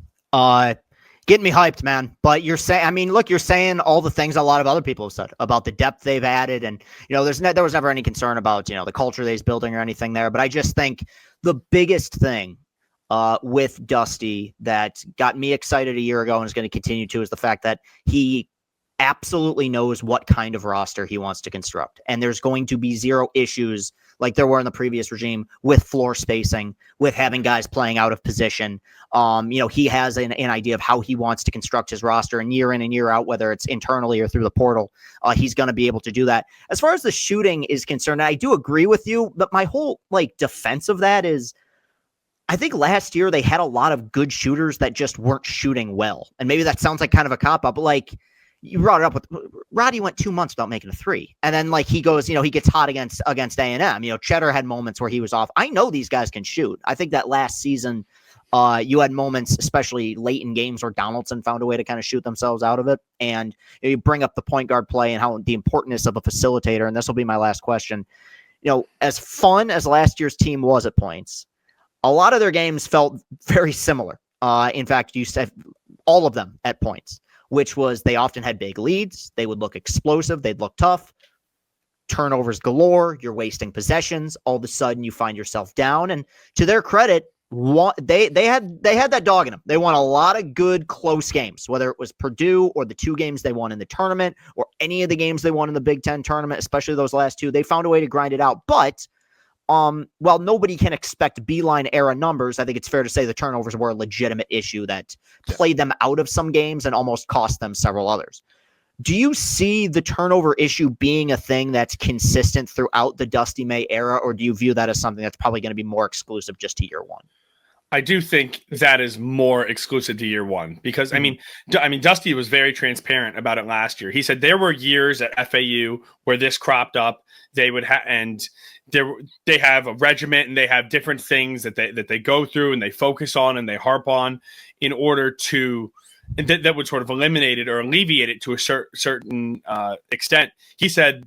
Getting me hyped, man. But you're saying, you're saying all the things a lot of other people have said about the depth they've added. And, there was never any concern about, the culture that he's building or anything there. But I just think the biggest thing with Dusty that got me excited a year ago and is going to continue to is the fact that he absolutely knows what kind of roster he wants to construct. And there's going to be zero issues like there were in the previous regime with floor spacing, with having guys playing out of position. He has an idea of how he wants to construct his roster, and year in and year out, whether it's internally or through the portal, he's going to be able to do that. As far as the shooting is concerned, I do agree with you, but my whole defense of that is I think last year they had a lot of good shooters that just weren't shooting well. And maybe that sounds like kind of a cop-out, but you brought it up with Roddy went 2 months without making a three. And then like he goes, he gets hot against A&M. Cheddar had moments where he was off. I know these guys can shoot. I think that last season, you had moments, especially late in games, where Donaldson found a way to kind of shoot themselves out of it. And you bring up the point guard play and how the importance of a facilitator. And this will be my last question. As fun as last year's team was at points, a lot of their games felt very similar. In fact, you said all of them at points, which was they often had big leads. They would look explosive. They'd look tough. Turnovers galore. You're wasting possessions. All of a sudden, you find yourself down. And to their credit, they had that dog in them. They won a lot of good close games, whether it was Purdue or the 2 games they won in the tournament or any of the games they won in the Big Ten tournament, especially those last 2. They found a way to grind it out. But while nobody can expect Beeline era numbers, I think it's fair to say the turnovers were a legitimate issue that played them out of some games and almost cost them several others. Do you see the turnover issue being a thing that's consistent throughout the Dusty May era, or do you view that as something that's probably going to be more exclusive just to year one? I do think that is more exclusive to year one because I mean, Dusty was very transparent about it last year. He said there were years at FAU where this cropped up. They would they have a regiment and they have different things that they go through and they focus on and they harp on in order to that would sort of eliminate it or alleviate it to a certain extent. He said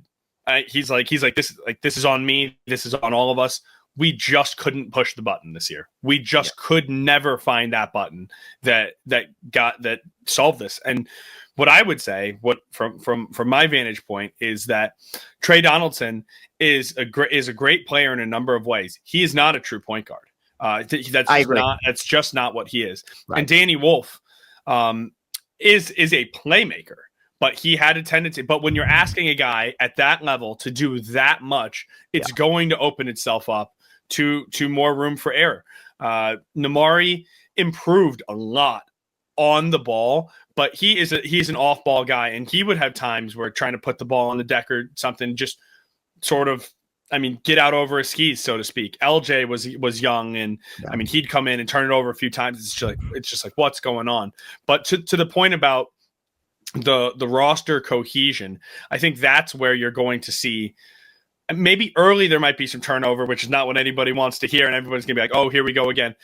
he's like this is on me. This is on all of us. We just couldn't push the button this year. We just could never find that button that solved this. And what I would say, from my vantage point, is that Trey Donaldson is a great player in a number of ways. He is not a true point guard. That's just not what he is. Right. And Danny Wolf is a playmaker, but he had a tendency. But when you're asking a guy at that level to do that much, it's going to open itself up to more room for error. Namari improved a lot on the ball, but he's an off-ball guy, and he would have times where trying to put the ball on the deck or something just sort of, get out over his skis, so to speak. LJ was young, and he'd come in and turn it over a few times. It's just like what's going on? But to the point about the roster cohesion, I think that's where you're going to see. Maybe early there might be some turnover, which is not what anybody wants to hear, and everybody's going to be like, oh, here we go again.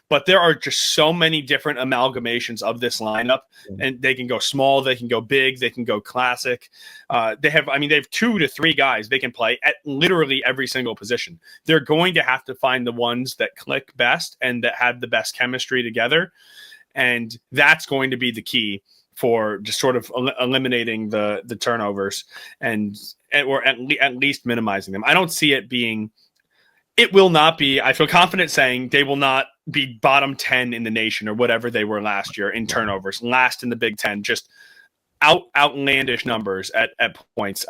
But there are just so many different amalgamations of this lineup, and they can go small, they can go big, they can go classic. They have 2 to 3 guys they can play at literally every single position. They're going to have to find the ones that click best and that have the best chemistry together, and that's going to be the key for just sort of eliminating the turnovers or at least minimizing them. I don't see it being. It will not be. I feel confident saying they will not be bottom 10 in the nation or whatever they were last year in turnovers. Last in the Big Ten, just outlandish numbers at points.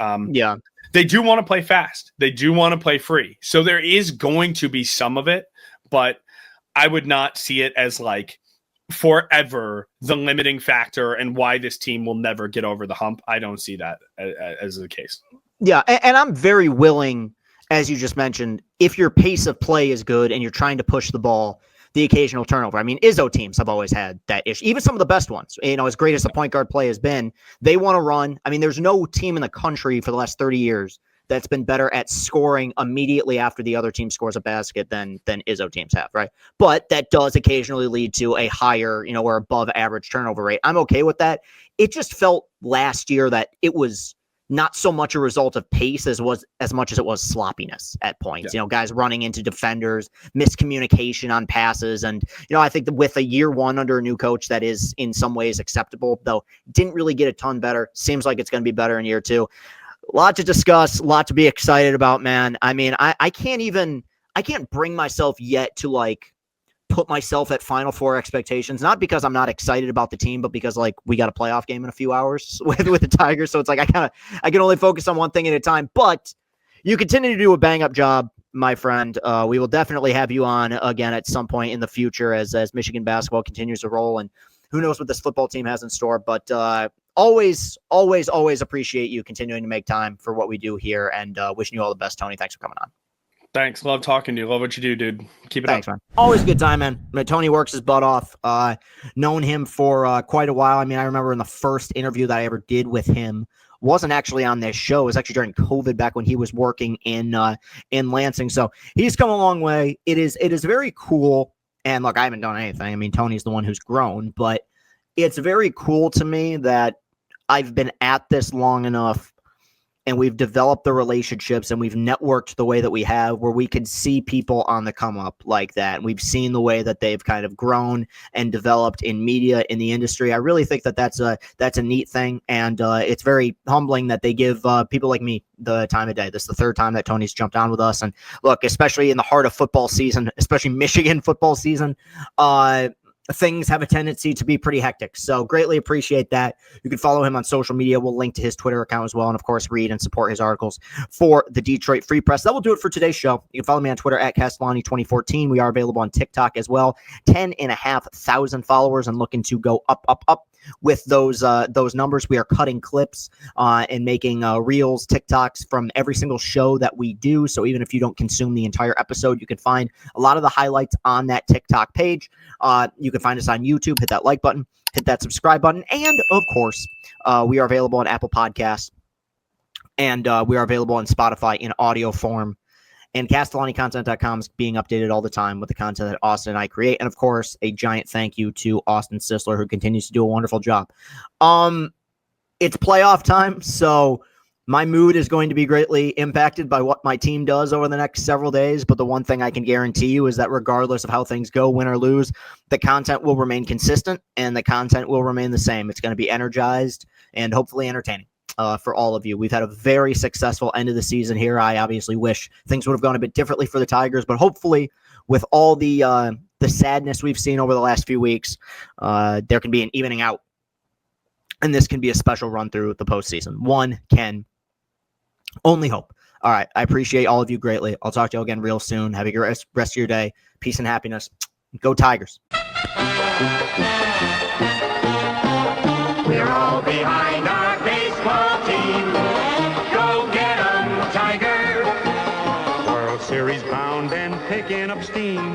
They do want to play fast. They do want to play free. So there is going to be some of it, but I would not see it as like forever the limiting factor and why this team will never get over the hump. I don't see that as the case. Yeah, and I'm very willing, as you just mentioned, if your pace of play is good and you're trying to push the ball, the occasional turnover. Izzo teams have always had that issue. Even some of the best ones, as great as the point guard play has been, they want to run. There's no team in the country for the last 30 years that's been better at scoring immediately after the other team scores a basket than Izzo teams have, right? But that does occasionally lead to a higher, or above average turnover rate. I'm okay with that. It just felt last year that it was not so much a result of pace as much as it was sloppiness at points. Yeah. Guys running into defenders, miscommunication on passes. And, I think that with a year one under a new coach, that is in some ways acceptable, though didn't really get a ton better. Seems like it's going to be better in year 2. A lot to discuss, a lot to be excited about, man. I can't bring myself yet to put myself at Final Four expectations, not because I'm not excited about the team, but because we got a playoff game in a few hours with the Tigers. So it's I can only focus on one thing at a time, but you continue to do a bang up job, my friend. We will definitely have you on again at some point in the future as Michigan basketball continues to roll, and who knows what this football team has in store, but, always appreciate you continuing to make time for what we do here, and wishing you all the best, Tony. Thanks for coming on. Thanks. Love talking to you. Love what you do, dude. Keep it Thanks, up. man. Always a good time, man. I mean, Tony works his butt off. Known him for quite a while. I mean, I remember in the first interview that I ever did with him, wasn't actually on this show. It was actually during COVID, back when he was working in Lansing. So he's come a long way. It is very cool. And look, I haven't done anything. I mean, Tony's the one who's grown, but it's very cool to me that I've been at this long enough and we've developed the relationships and we've networked the way that we have, where we can see people on the come up like that. And we've seen the way that they've kind of grown and developed in media, in the industry. I really think that that's a neat thing. And it's very humbling that they give people like me the time of day. This is the third time that Tony's jumped on with us. And look, especially in the heart of football season, especially Michigan football season, things have a tendency to be pretty hectic. So greatly appreciate that. You can follow him on social media. We'll link to his Twitter account as well. And of course, read and support his articles for the Detroit Free Press. That will do it for today's show. You can follow me on Twitter at Castellani2014. We are available on TikTok as well. 10,500 followers and looking to go up with those numbers. We are cutting clips and making reels, TikToks from every single show that we do. So even if you don't consume the entire episode, you can find a lot of the highlights on that TikTok page. You can find us on YouTube. Hit that like button, hit that subscribe button, and of course, we are available on Apple Podcasts, and we are available on Spotify in audio form. And CastellaniContent.com is being updated all the time with the content that Austin and I create. And of course, a giant thank you to Austin Sisler, who continues to do a wonderful job. It's playoff time, so my mood is going to be greatly impacted by what my team does over the next several days. But the one thing I can guarantee you is that regardless of how things go, win or lose, the content will remain consistent and the content will remain the same. It's going to be energized and hopefully entertaining. For all of you. We've had a very successful end of the season here. I obviously wish things would have gone a bit differently for the Tigers, but hopefully with all the sadness we've seen over the last few weeks, there can be an evening out, and this can be a special run through the postseason. One can only hope. All right. I appreciate all of you greatly. I'll talk to you again real soon. Have a good rest of your day. Peace and happiness. Go Tigers. We're all behind our baseball team. Go get 'em, Tiger. World Series bound and picking up steam.